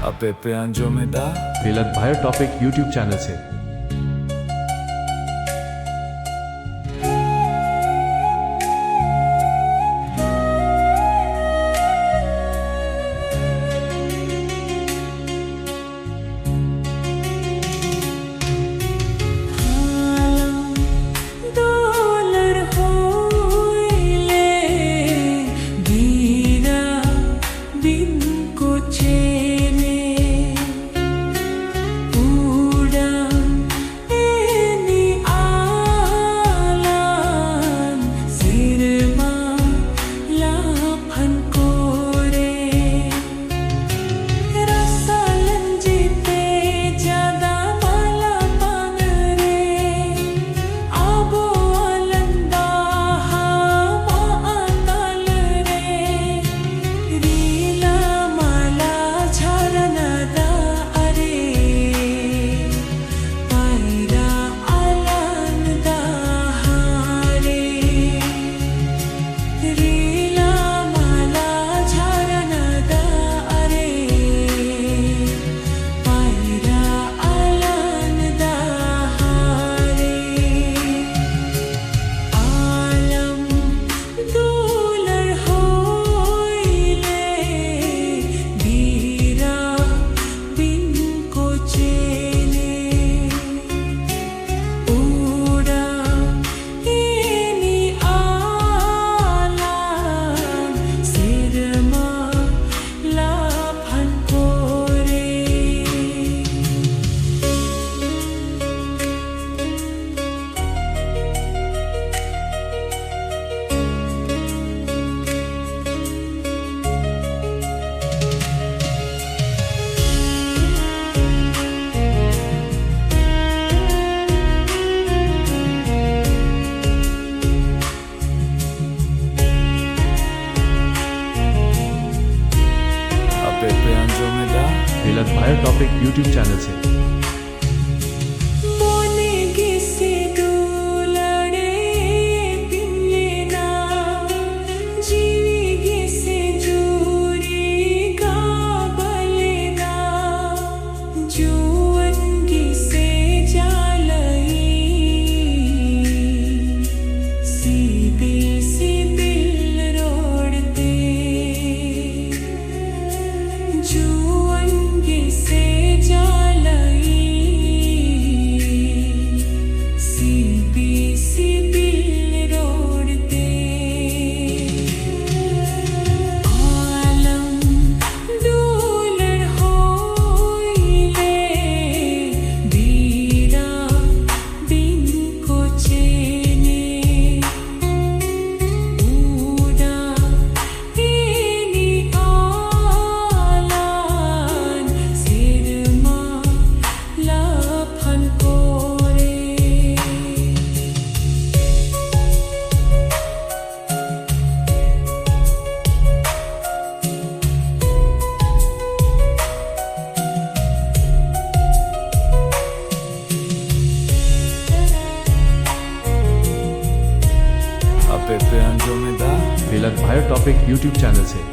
अबे पे अंजुमिदा बेलक भाई टॉपिक यूट्यूब चैनल से। बेलक भाई टॉपिक यूट्यूब चैनल से। बेलक भाई टॉपिक यूट्यूब चैनल से।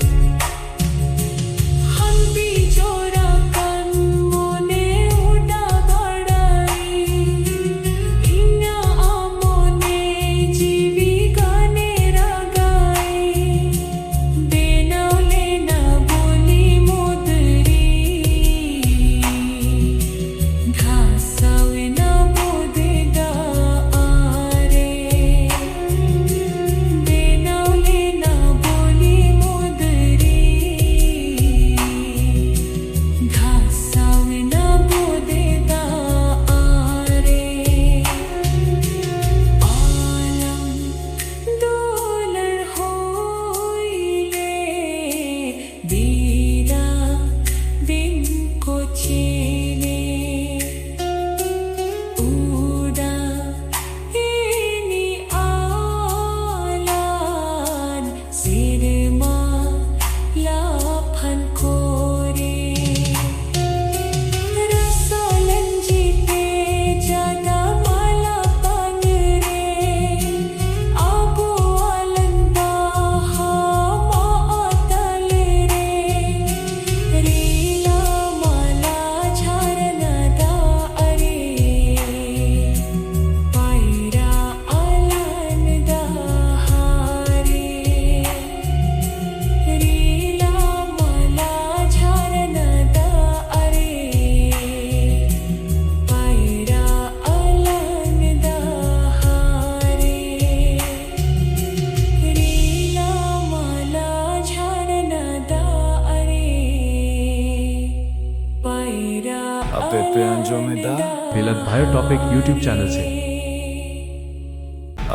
पे अंजुमिदा मिलन भायर टॉपिक यूट्यूब चैनल से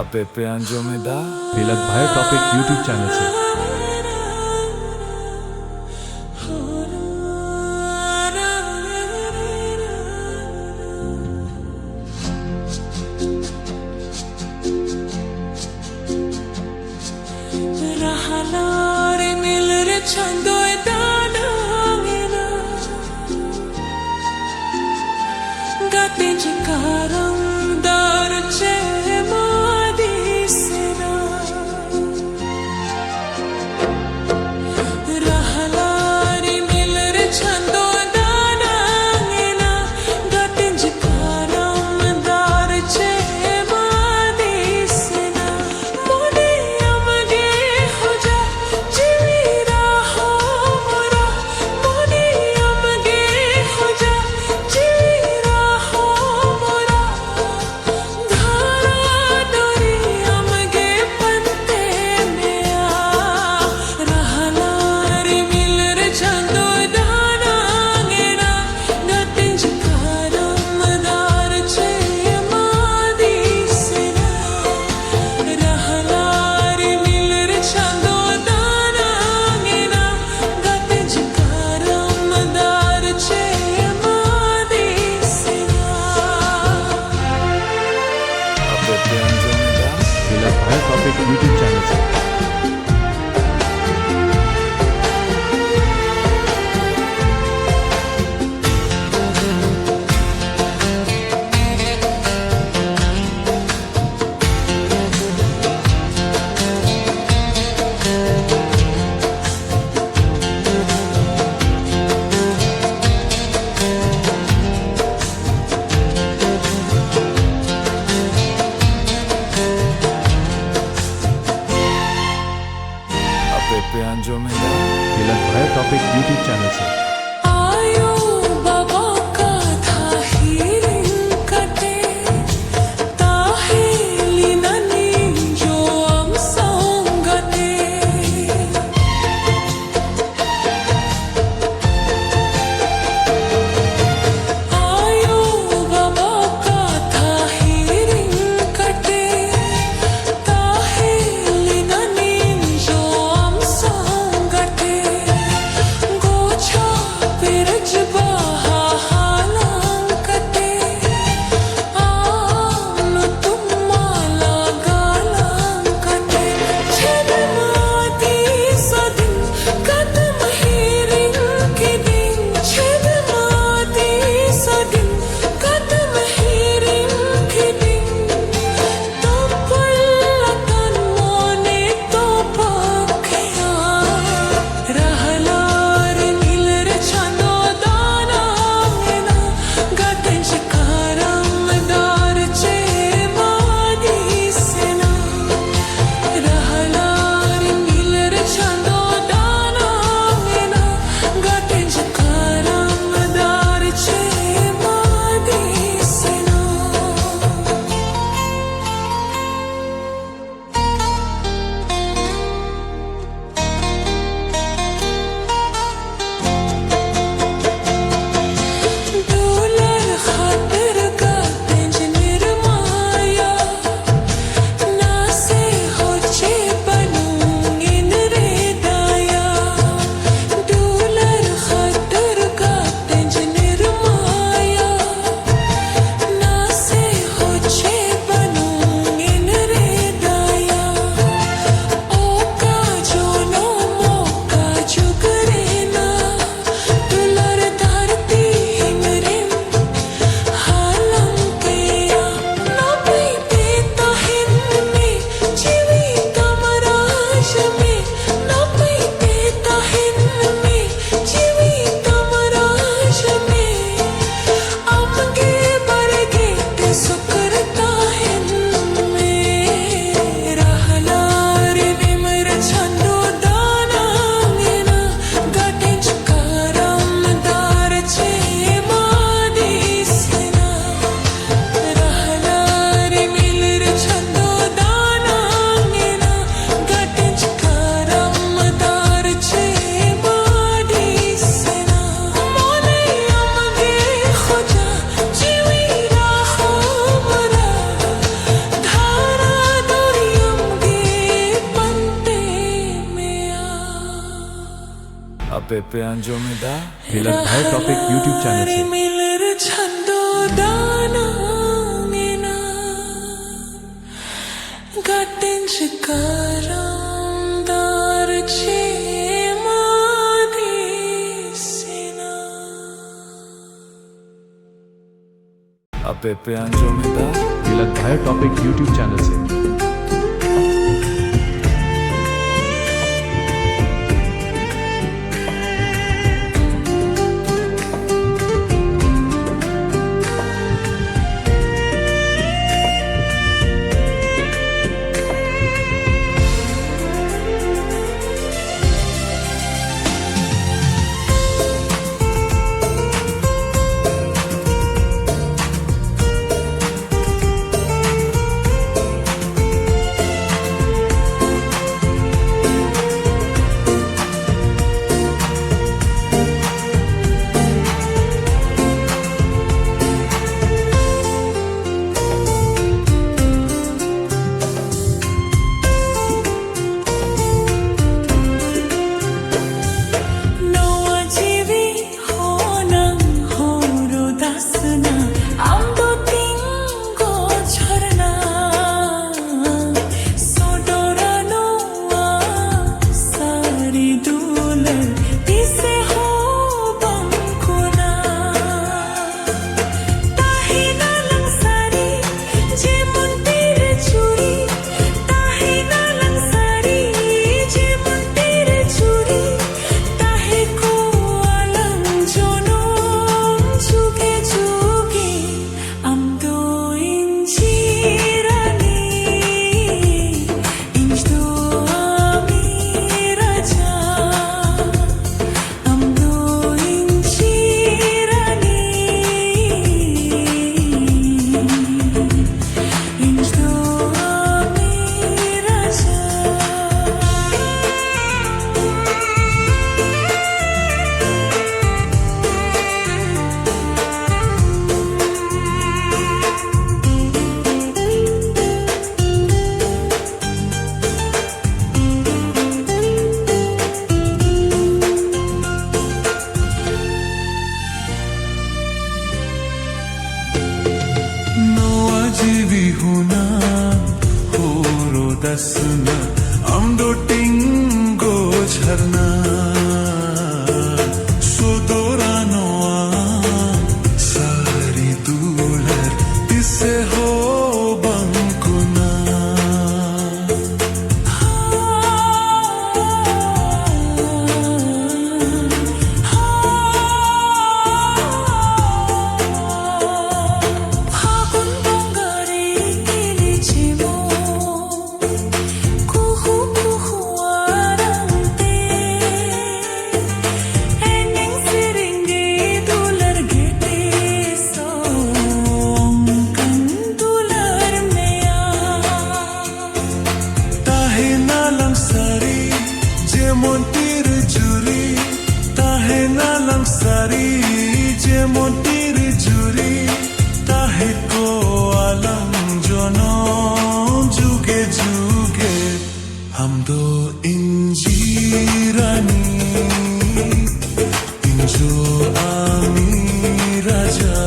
अपे पे अंजुमिदा मिलन भायर टॉपिक यूट्यूब चैनल से Rahalare nilre chando edanangena Gati chikaram darche madisena Rahalare nilre chando edanangena Gati chikaram darche madisena Mone amage hoja chivira homora Mone amage hoja chivira homora Dhara dori amage pante mea Rahalare milre chando danangena Gatinj karam darche madisena Rahalare milre chando danangena Gatinj karam darche madisena अपे पे अंजुमिदा मिलन भायर topic YouTube channel से अपे पे अंजुमिदा मिलन भायर topic YouTube channel से आयो बाबा का था हीरिंग कटे ताहेली ननी जो हम संगते आयो बाबा का था हीरिंग कटे ताहेली ननी जो हम संगते गोछा पिरज बहा हालांकते आनु तुम्हाला गालांकते छेदमाती सदिन कदम हीरिंग के दिन छेदमाती सदिन कदम हीरिंग के दिन तो पल्लकन मोने तो पखया Rahalare nilre chando Apepe Anjomeda, विलत भाई टॉपिक यूट्यूब चैनल से मिलर छंदो दाना मीना गट्टिंच कारामदार छे मादीसिना Apepe Anjomeda, विलत भाई टॉपिक यूट्यूब चैनल से dasna amdo tingo jharna sudorano sari dular tisse ho bankuna montir juri tahe nalang sari je montir juri tahe ko alam jono juge juge hum do injirani injo ami raja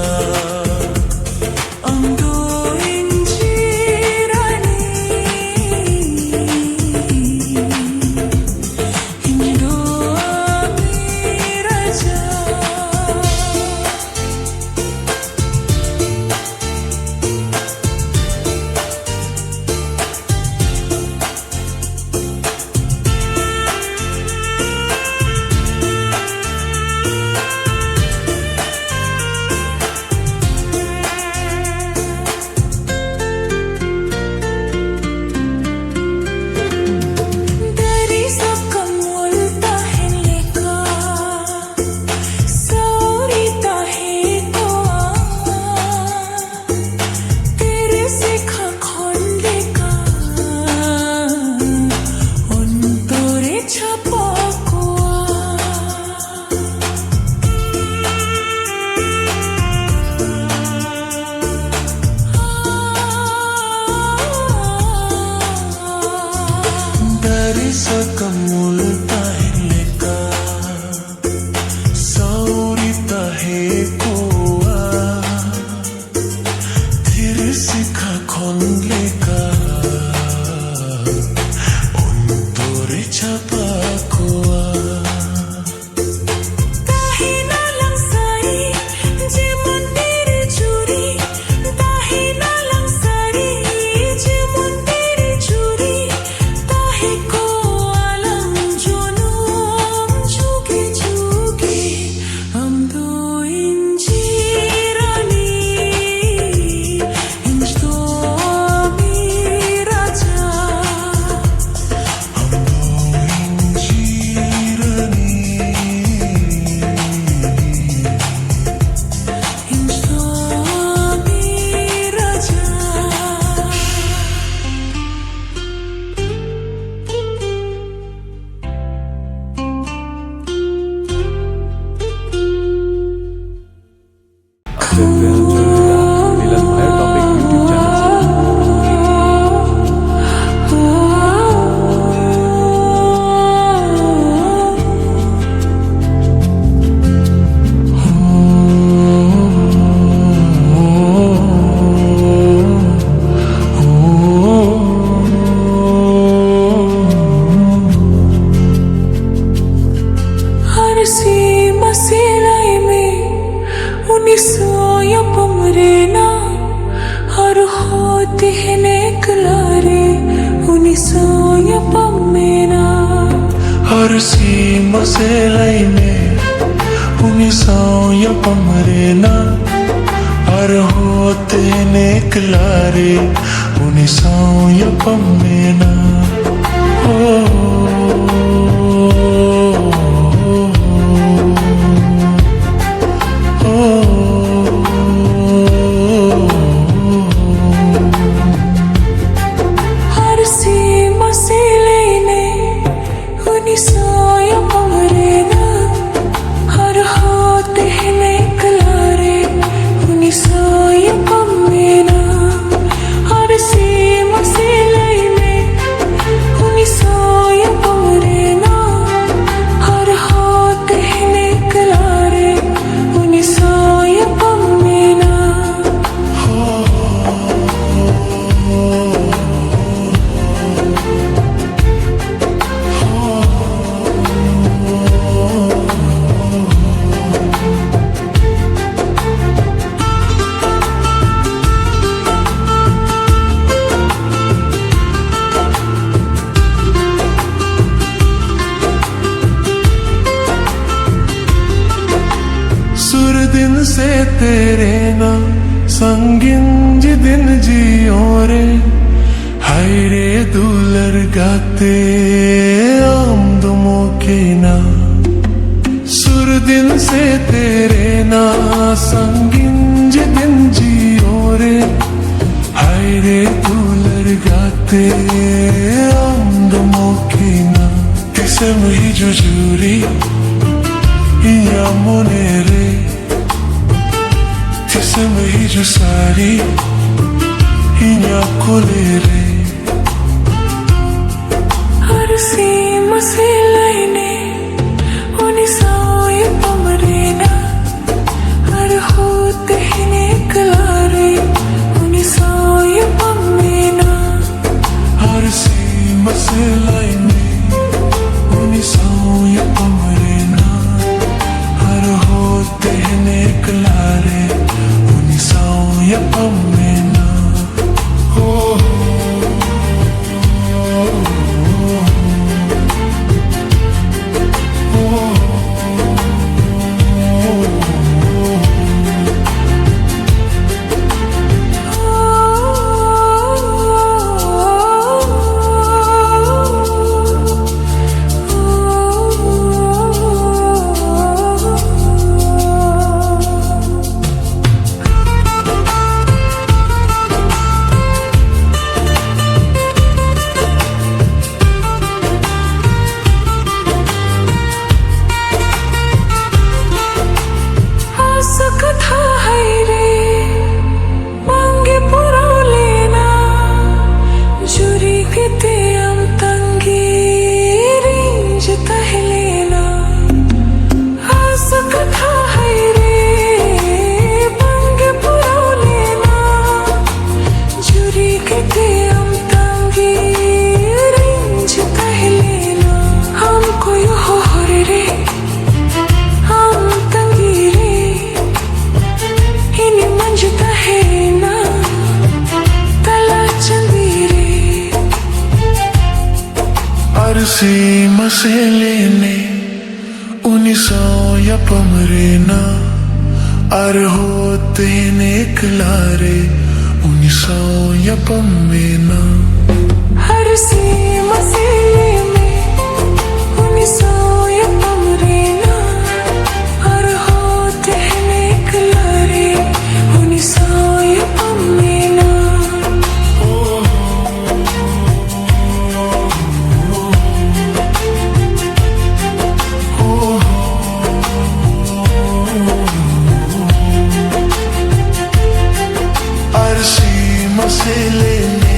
देखते हैं जो मिलन भायर topic YouTube channel से। हर सीमा सिलाई में उनिसोया पमरेना हर होती है नेकलारे उनिसोया पमेना हर सीमा से लाइने उनिसोया पमरेना हर होते नेकलारे उनिसोया पमेना हर सीमा सिलाई उनिसोया पमरेना हर होते है नेकलारे उनिसोया पमेना हर सीमा सिलाई उनिसोया पमरेना हर होते है नेकलारे उनिसोया पमेना सुर दिन से तेरे ना संगिन जी दिन जियो रे हाय रे दूलर गाते आमदमो के ना सुर दिन से तेरे ना संगिन जी दिन जियो रे हाय रे दूलर गाते आमदमो के ना किसे मही जुजूरी या मोने रे Tiseme hijo sari Inya kolere हर सीमा सिलाई उनिसोया पमरेना हर होते है नेकलारे उनिसोया पमेना Har सीमा से लाइने उनिसोया पमरेना हर होते हैं नेकलारे उनिसोया पमेना कथा है रे मांगे पुरा लेना जुरी किते हम तंगी रिंज तहलेना हास कथा है रे मांगे पुरा लेना जुरी किते हम तंगी रिंज तहलेना हमको यो हो रे हम तंगी रे ini manjuta hena tala chandire Arsi maselene उनिसोया पमरेना अर होते नेकलारे उनिसोया पमेना हर सीमा सिलाई उनिसोया पमरेना हर होते है नेकलारे उनिसोया पमेना से लेने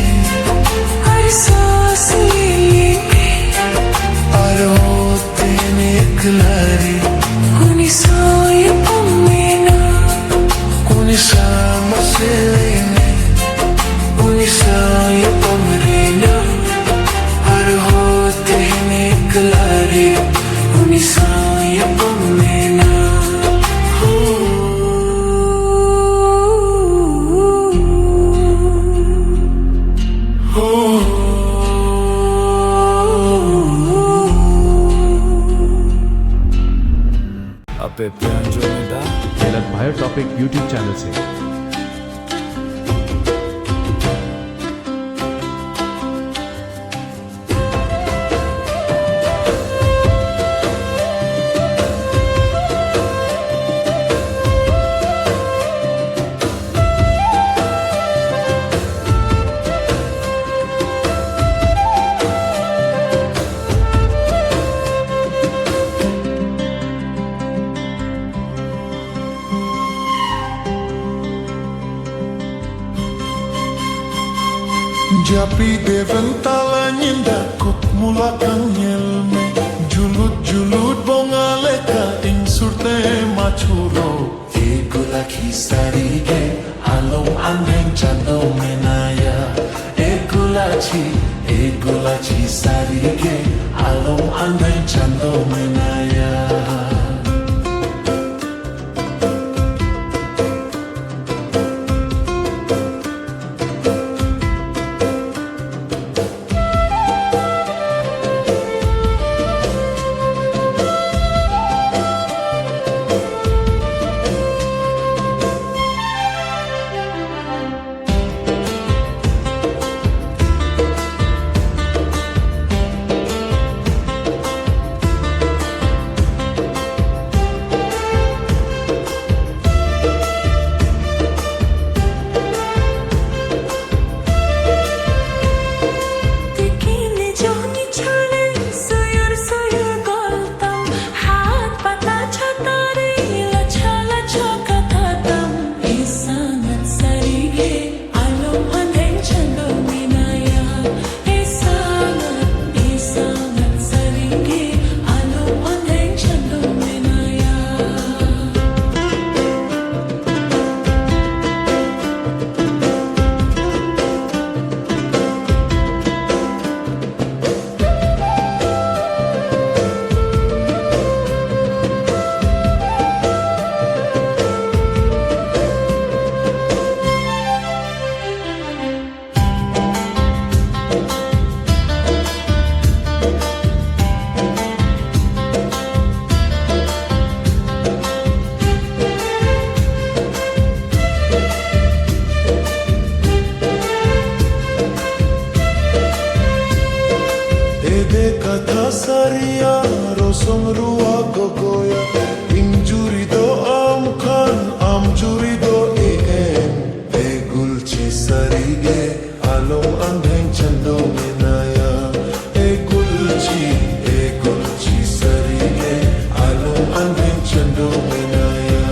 हर सांस लेने हर होते निकलारे unisoy pamina unisama से लेने unisoy pamrina हर होते निकलारे unisoy pamina अबे प्यांजोमेदा गलत भायर टॉपिक यूट्यूब चैनल से Japi devan tala nyinda kut mula kanyelme Julut julut bongaleka ing surte machuro Egula kisari ge alom anheng chando menaya Egula chi sari ge alom anheng chando menaya Tekine joni chhole soyar soyar goltam hat pata chhatare lachala choka khatam isanat sarige alom andhen chando minaya isanat sarige alom andhen chando minaya Ede katha saria rosong rua gogoya injuri do am juri do em egul chi sarige alom andheng chando menaya egul chi sarige alom andheng chando menaya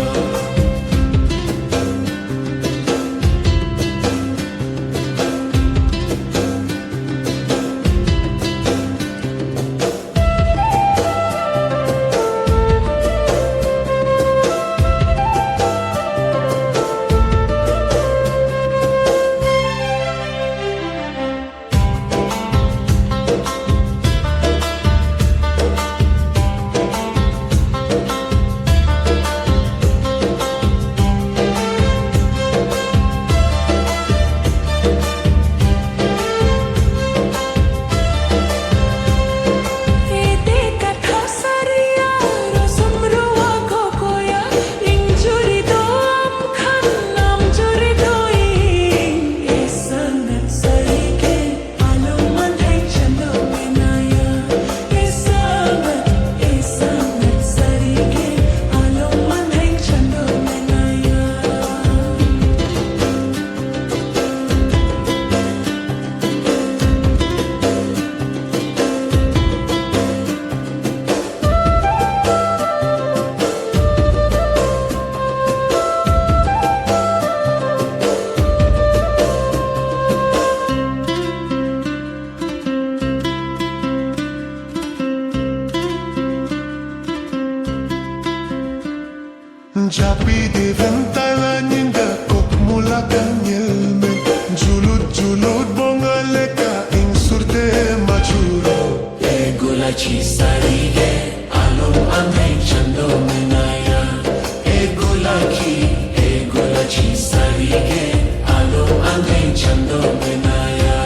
राखी हे गुलाची सारीगे आलो आंधे छंदो बनाया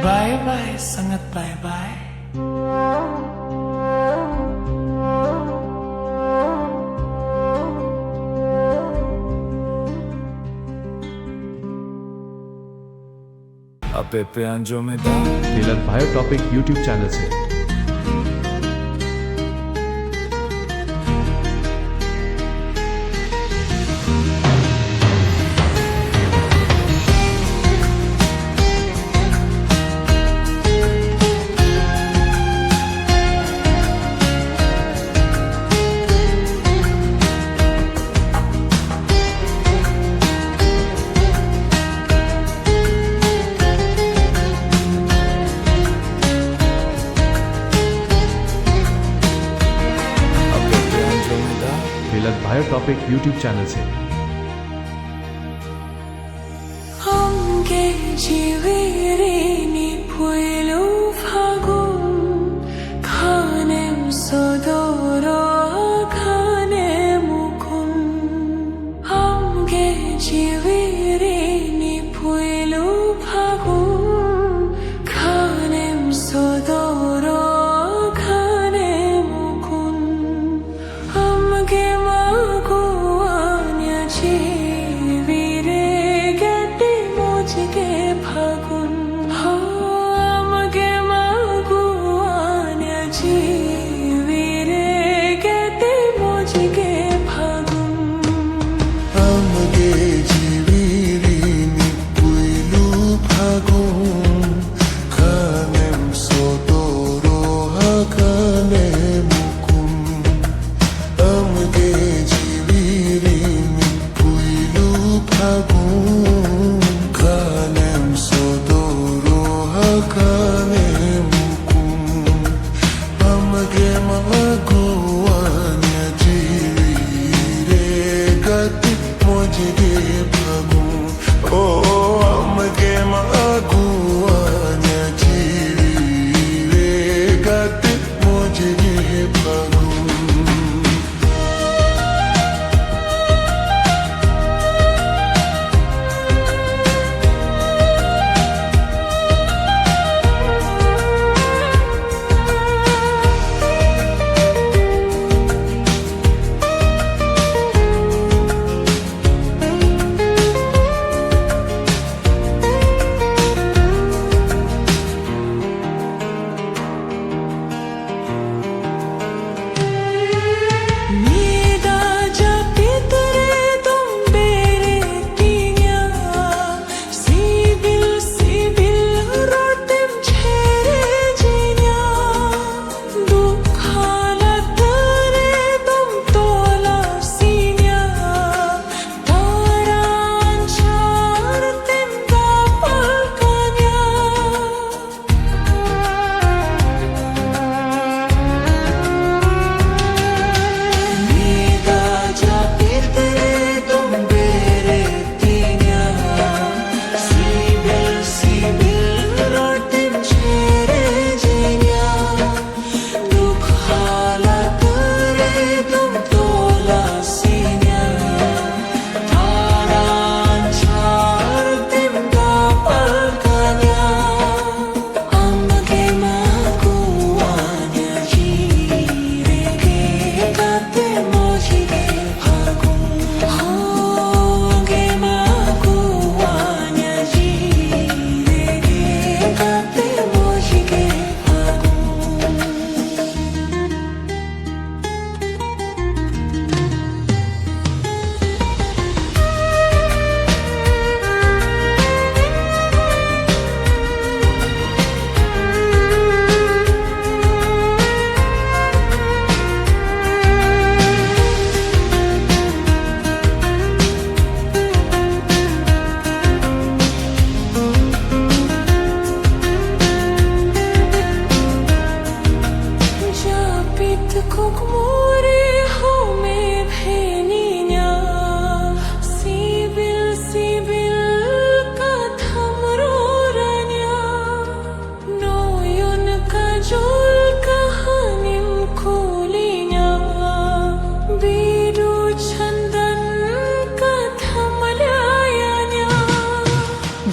Bye bye, sangat bye bye. अबे प्यांजो में दा तिलक bio topic YouTube channel से अबे प्यांजो में दा तिलक bio topic YouTube channel से 함께 지위리니 보일로 파군 가냄 쏟아라 가네 무군 함께 지위리니 보일로 파군 가냄 쏟아라 가네 무군 함께 마고 아냐 지위를 게 파군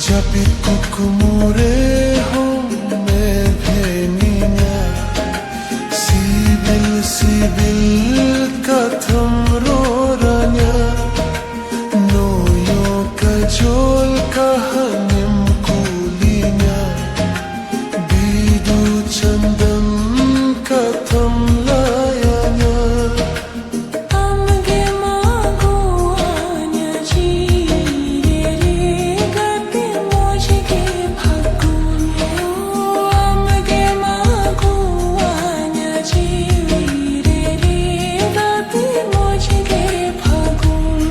Japit kukumure home bheniya Sibil katham roranya Noyo kajol kahanim kulinya Bidu chandan katham layanya Amge maguanya chirere gate mojhke bhagun Amge maguanya chirere gate mojhke bhagun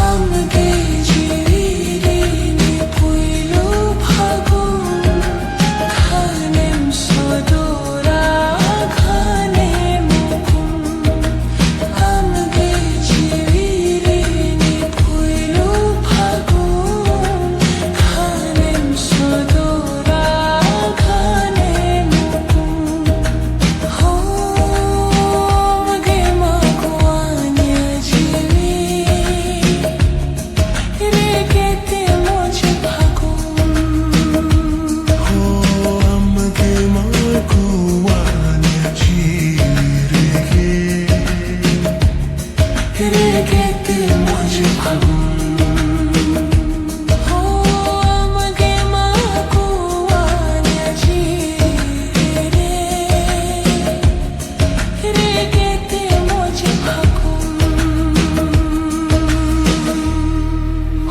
Amge chirere ni puilu bhagun Khanem sodora khane mukun Amge chirere ni puilu bhagun Khanem sodora khane mukun Ho amge maguanya chiri Regete mojhe bhagun Amge maguanya chirege Regete mojhe bhagun Ho amge maguanya chiri Regete mojhe bhagun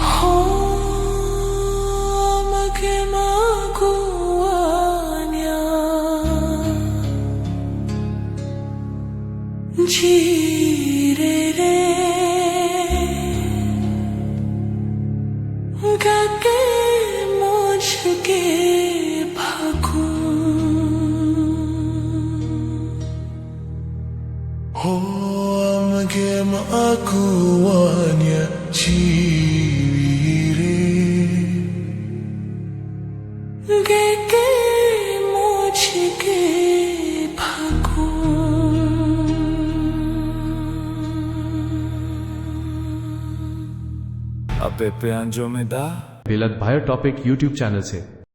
Ho amge maguanya chirere gate mojhke bhagun Ho amge maguanya chire gate mojhke bhagun अबे पे अंजो में दा बेलत भायर topic YouTube channel से